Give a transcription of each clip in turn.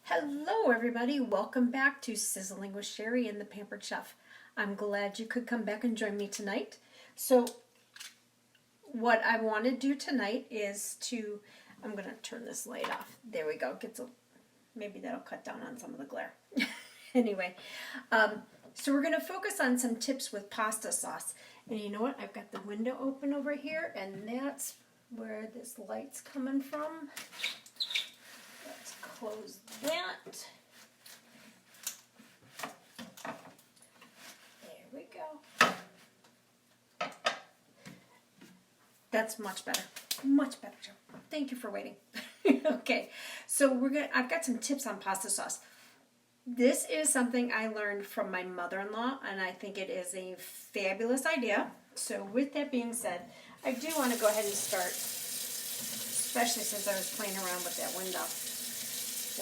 Hello everybody, welcome back to Sizzling with Sherry and the Pampered Chef. I'm glad you could come back and join me tonight. So what I want to do tonight is I'm going to turn this light off. There we go. Maybe that'll cut down on some of the glare. Anyway, so we're going to focus on some tips with pasta sauce. And you know what? I've got the window open over here, and that's where this light's coming from. Let's close that. There we go. That's much better. Much better, Joe. Thank you for waiting. Okay, so I've got some tips on pasta sauce. This is something I learned from my mother-in-law, and I think it is a fabulous idea. So with that being said, I do want to go ahead and start, especially since I was playing around with that window.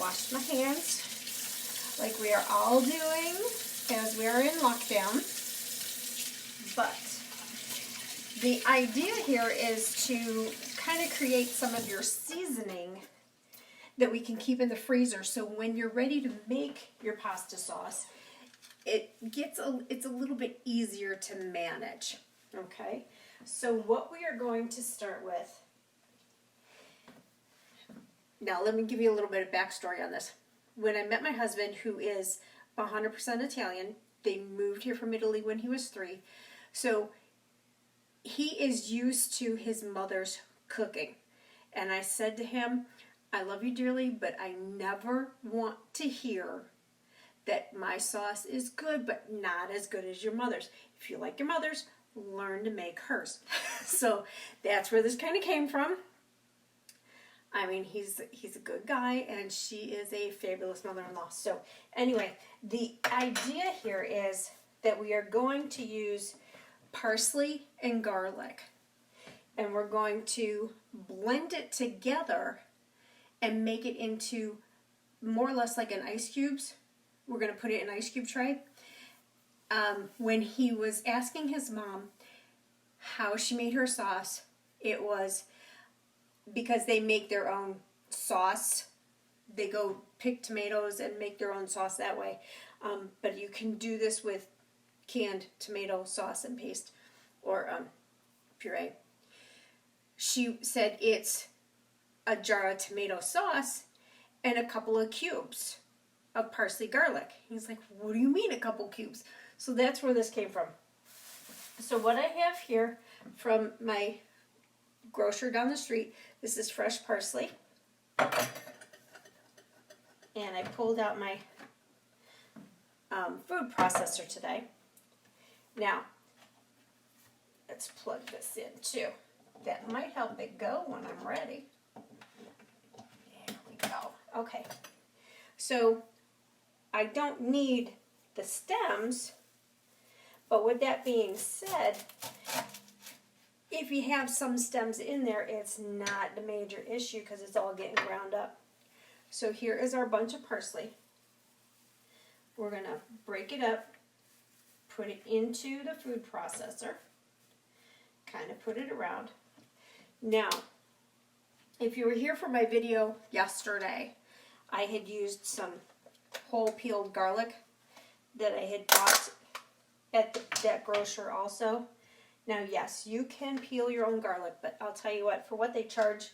Wash my hands, like we are all doing as we are in lockdown. But the idea here is to kind of create some of your seasoning that we can keep in the freezer, so when you're ready to make your pasta sauce, it's a little bit easier to manage. Okay, so what we are going to start with. Now let me give you a little bit of backstory on this. When I met my husband, who is 100% Italian, they moved here from Italy when he was 3, so he is used to his mother's cooking. And I said to him, I love you dearly, but I never want to hear that my sauce is good, but not as good as your mother's. If you like your mother's, learn to make hers. So that's where this kind of came from. I mean, he's a good guy, and she is a fabulous mother-in-law. So anyway, the idea here is that we are going to use parsley and garlic, and we're going to blend it together and make it into more or less like an ice cubes. We're going to put it in an ice cube tray. When he was asking his mom how she made her sauce, it was because they make their own sauce. They go pick tomatoes and make their own sauce that way. But you can do this with canned tomato sauce and paste or puree. She said it's a jar of tomato sauce and a couple of cubes of parsley garlic. He's like, what do you mean a couple cubes? So that's where this came from. So what I have here from my grocer down the street, this is fresh parsley. And I pulled out my food processor today. Now, let's plug this in too. That might help it go when I'm ready. There we go. Okay. So I don't need the stems, but with that being said, if you have some stems in there, it's not a major issue because it's all getting ground up. So here is our bunch of parsley. We're going to break it up, put it into the food processor, kind of put it around. Now, if you were here for my video yesterday, I had used some whole peeled garlic that I had bought at that grocer also. Now, yes, you can peel your own garlic, but I'll tell you what, for what they charge,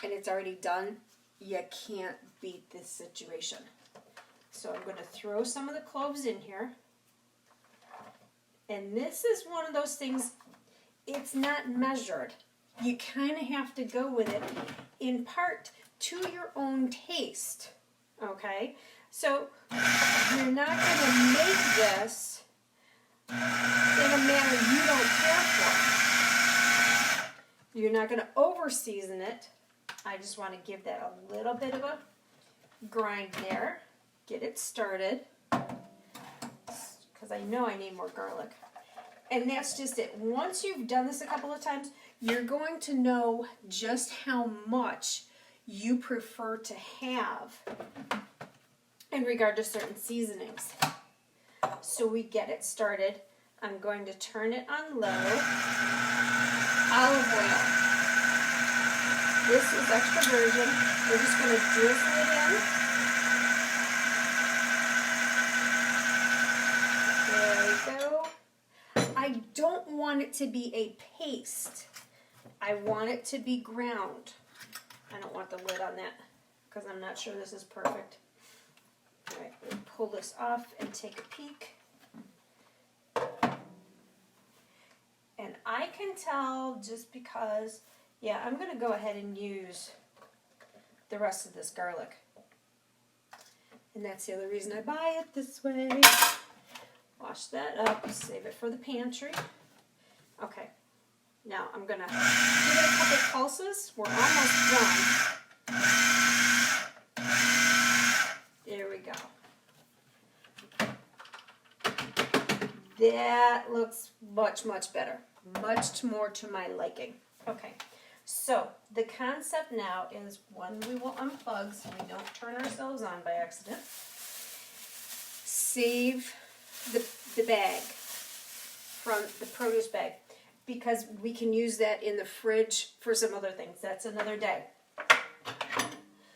and it's already done, you can't beat this situation. So I'm going to throw some of the cloves in here. And this is one of those things, it's not measured. You kind of have to go with it in part to your own taste, okay? So you're not going to make this in a manner you don't care for. You're not going to over season it. I just want to give that a little bit of a grind there. Get it started. Because I know I need more garlic. And that's just it. Once you've done this a couple of times, you're going to know just how much you prefer to have in regard to certain seasonings. So we get it started. I'm going to turn it on low. Olive oil. This is extra virgin. We're just going to drizzle it in. There we go. I don't want it to be a paste. I want it to be ground. I don't want the lid on that because I'm not sure this is perfect. All right, we'll pull this off and take a peek. And I can tell just because, yeah, I'm going to go ahead and use the rest of this garlic. And that's the other reason I buy it this way. Wash that up, save it for the pantry. Okay, now I'm going to give it a couple pulses. We're almost done. There we go. That looks much, much better. Much more to my liking. Okay, so the concept now is one, we will unplug so we don't turn ourselves on by accident. Save the bag from the produce bag because we can use that in the fridge for some other things. That's another day.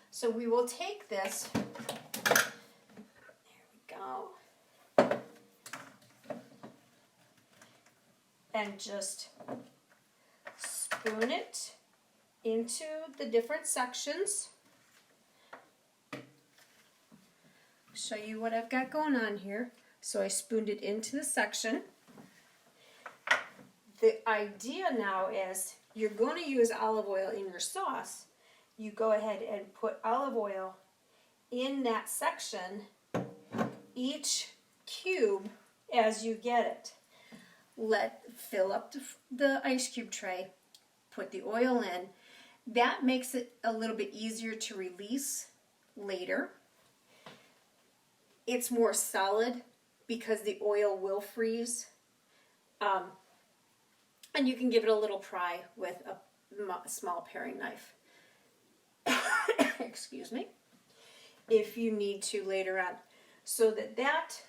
So we will take this. There we go. And just spoon it into the different sections. Show you what I've got going on here. So I spooned it into the section. The idea now is you're going to use olive oil in your sauce. You go ahead and put olive oil in that section, each cube as you get it. Fill up the ice cube tray, put the oil in. That makes it a little bit easier to release later. It's more solid because the oil will freeze. And you can give it a little pry with a small paring knife. Excuse me. If you need to later on. So that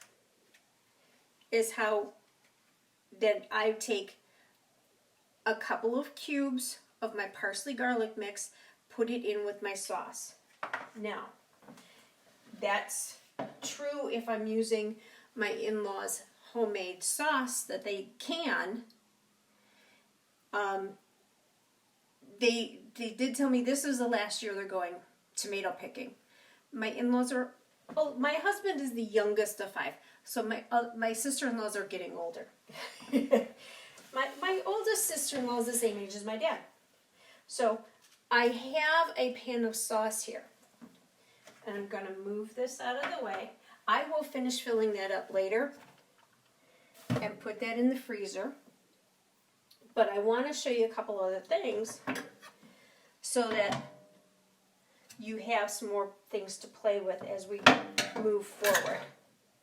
is how then I take a couple of cubes of my parsley garlic mix, put it in with my sauce. Now, that's true if I'm using my in-laws' homemade sauce that they can. They did tell me this is the last year they're going tomato picking. My in-laws are, my husband is the youngest of 5, so my sister-in-laws are getting older. My oldest sister-in-law is the same age as my dad. So I have a pan of sauce here. And I'm going to move this out of the way. I will finish filling that up later and put that in the freezer. But I want to show you a couple other things so that you have some more things to play with as we move forward.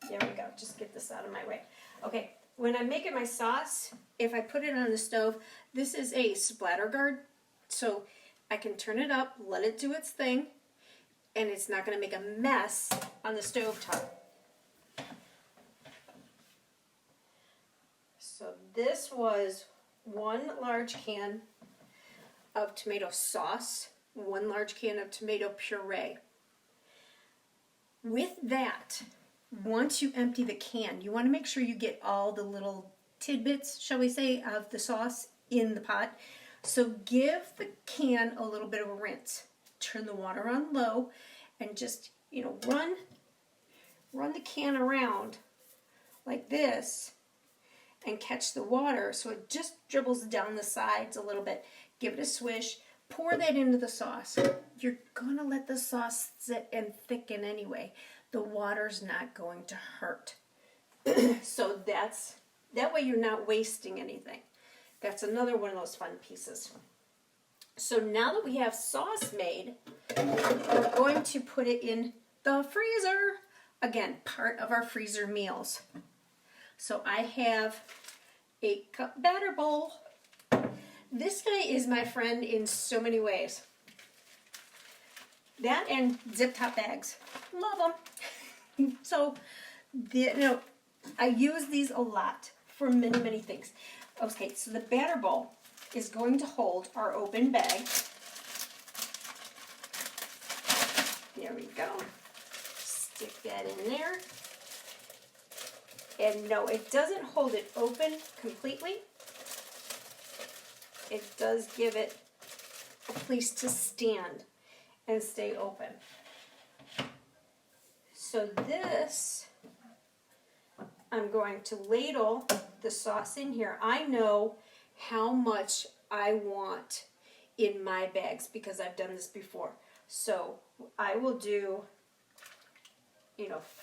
There we go. Just get this out of my way. Okay, when I'm making my sauce, if I put it on the stove, this is a splatter guard. So I can turn it up, let it do its thing, and it's not going to make a mess on the stovetop. So this was 1 large can of tomato sauce, 1 large can of tomato puree. With that, once you empty the can, you want to make sure you get all the little tidbits, shall we say, of the sauce in the pot. So give the can a little bit of a rinse. Turn the water on low and just, run the can around like this and catch the water so it just dribbles down the sides a little bit. Give it a swish. Pour that into the sauce. You're going to let the sauce sit and thicken anyway. The water's not going to hurt. So that way you're not wasting anything. That's another one of those fun pieces. So now that we have sauce made, we're going to put it in the freezer. Again, part of our freezer meals. So I have a cup batter bowl. This guy is my friend in so many ways. That and zip top bags. Love them. So, I use these a lot for many, many things. Okay, so the batter bowl is going to hold our open bag. There we go. Stick that in there. And no, it doesn't hold it open completely. It does give it a place to stand and stay open. So this, I'm going to ladle the sauce in here. I know how much I want in my bags because I've done this before. So I will do,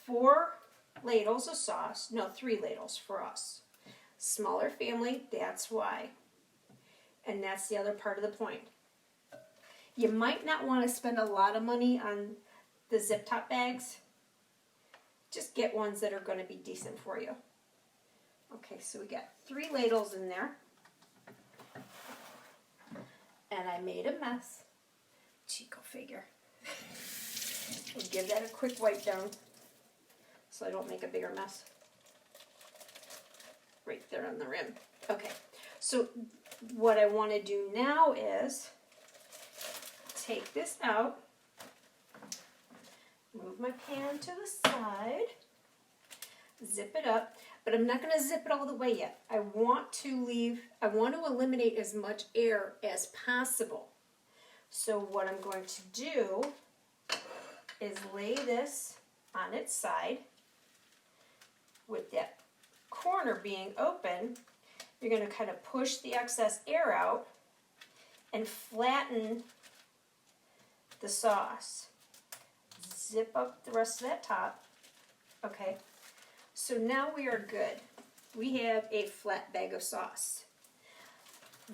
4 ladles of sauce. No, 3 ladles for us. Smaller family, that's why. And that's the other part of the point. You might not want to spend a lot of money on the zip top bags. Just get ones that are going to be decent for you. Okay, so we got 3 ladles in there. And I made a mess. Chico figure. We'll give that a quick wipe down so I don't make a bigger mess. Right there on the rim. Okay, so what I want to do now is take this out, move my pan to the side, zip it up, but I'm not going to zip it all the way yet. I want to eliminate as much air as possible. So what I'm going to do is lay this on its side with that corner being open. You're going to kind of push the excess air out and flatten the sauce. Zip up the rest of that top. Okay, so now we are good. We have a flat bag of sauce.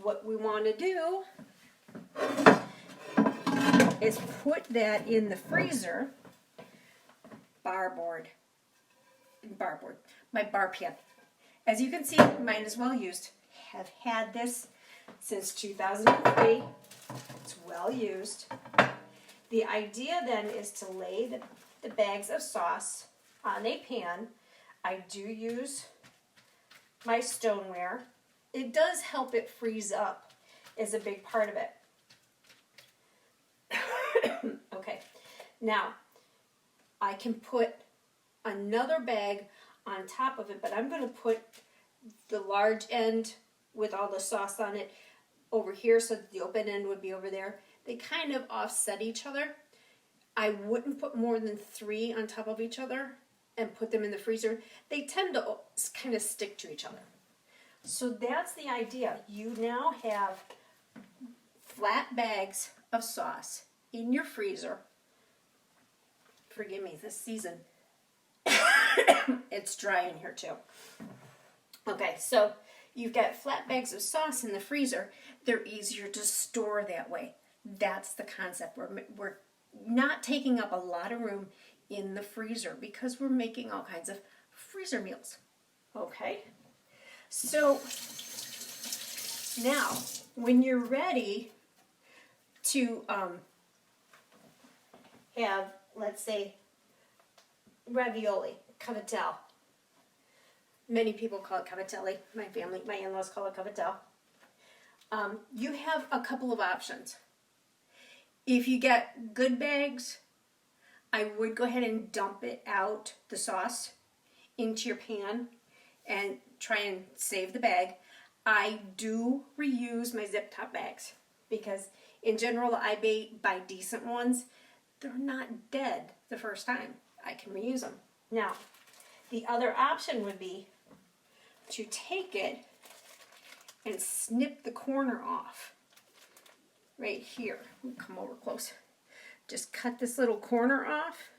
What we want to do is put that in the freezer. My bar pan. As you can see, mine is well used. Have had this since 2003. It's well used. The idea then is to lay the bags of sauce on a pan. I do use my stoneware. It does help it freeze up, is a big part of it. Okay, now I can put another bag on top of it, but I'm going to put the large end with all the sauce on it over here so that the open end would be over there. They kind of offset each other. I wouldn't put more than 3 on top of each other and put them in the freezer. They tend to kind of stick to each other. So that's the idea. You now have flat bags of sauce in your freezer. Forgive me, this season it's dry in here too. Okay, so you've got flat bags of sauce in the freezer. They're easier to store that way. That's the concept. We're not taking up a lot of room in the freezer because we're making all kinds of freezer meals. Okay, so now when you're ready to have, let's say, ravioli, cavatelli. Many people call it cavatelli. My in-laws call it cavatelli. You have a couple of options. If you get good bags, I would go ahead and dump it out, the sauce, into your pan and try and save the bag. I do reuse my zip top bags because in general I buy decent ones. They're not dead the first time. I can reuse them. Now, the other option would be to take it and snip the corner off. Right here. Come over close. Just cut this little corner off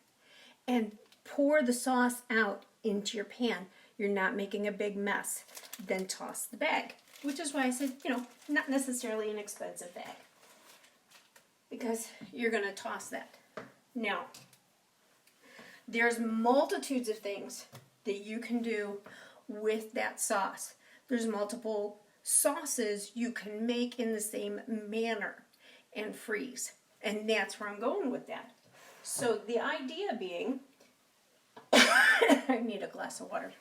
and pour the sauce out into your pan. You're not making a big mess. Then toss the bag. Which is why I said, not necessarily an expensive bag. Because you're going to toss that. Now, there's multitudes of things that you can do with that sauce. There's multiple sauces you can make in the same manner and freeze. And that's where I'm going with that. So the idea being, I need a glass of water.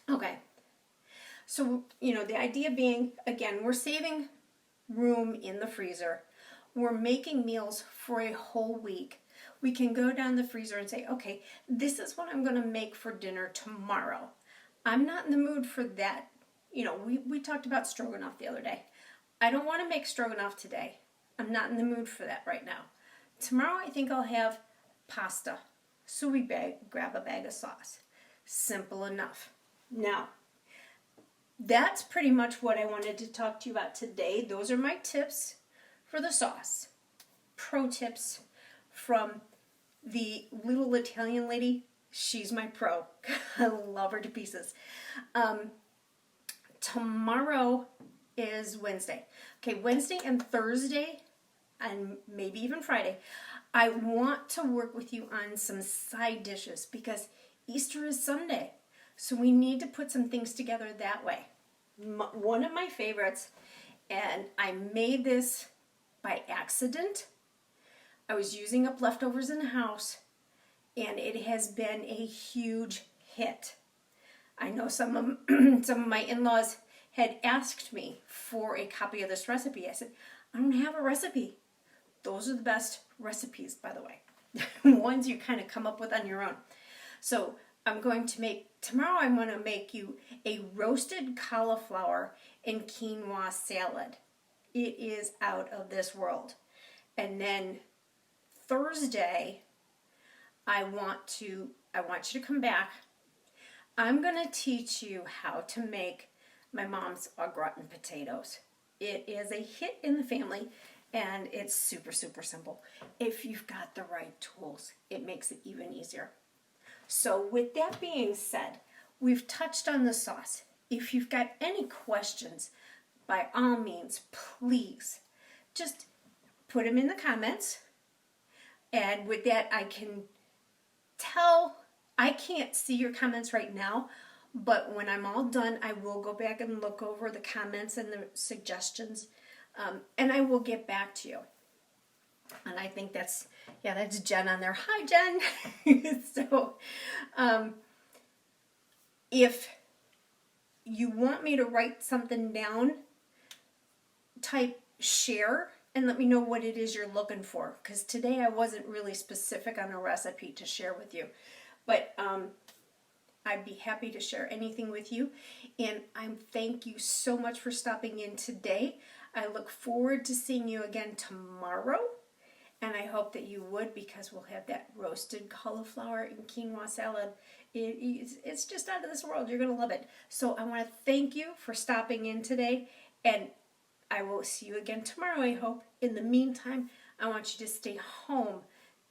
Okay. So, the idea being, again, we're saving room in the freezer. We're making meals for a whole week. We can go down the freezer and say, okay, this is what I'm going to make for dinner tomorrow. I'm not in the mood for that. You know, we talked about stroganoff the other day. I don't want to make stroganoff today. I'm not in the mood for that right now. Tomorrow I think I'll have pasta. So we grab a bag of sauce. Simple enough. Now, that's pretty much what I wanted to talk to you about today. Those are my tips for the sauce. Pro tips from the little Italian lady. She's my pro. I love her to pieces. Tomorrow is Wednesday. Okay, Wednesday and Thursday, and maybe even Friday, I want to work with you on some side dishes because Easter is Sunday. So we need to put some things together that way. One of my favorites, and I made this by accident. I was using up leftovers in the house, and it has been a huge hit. I know some of my in-laws had asked me for a copy of this recipe. I said, I don't have a recipe. Those are the best recipes, by the way. Ones you kind of come up with on your own. So tomorrow I'm going to make you a roasted cauliflower and quinoa salad. It is out of this world. And then Thursday, I want you to come back. I'm going to teach you how to make my mom's au gratin potatoes. It is a hit in the family, and it's super, super simple. If you've got the right tools, it makes it even easier. So with that being said, we've touched on the sauce. If you've got any questions, by all means, please just put them in the comments. And with that, I can't see your comments right now, but when I'm all done, I will go back and look over the comments and the suggestions, and I will get back to you. And I think that's Jen on there. Hi, Jen. So, if you want me to write something down, type share and let me know what it is you're looking for. Because today I wasn't really specific on a recipe to share with you. But I'd be happy to share anything with you. And I thank you so much for stopping in today. I look forward to seeing you again tomorrow. And I hope that you would, because we'll have that roasted cauliflower and quinoa salad. It's just out of this world. You're going to love it. So I want to thank you for stopping in today. And I will see you again tomorrow, I hope. In the meantime, I want you to stay home,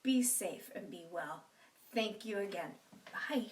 be safe, and be well. Thank you again. Bye.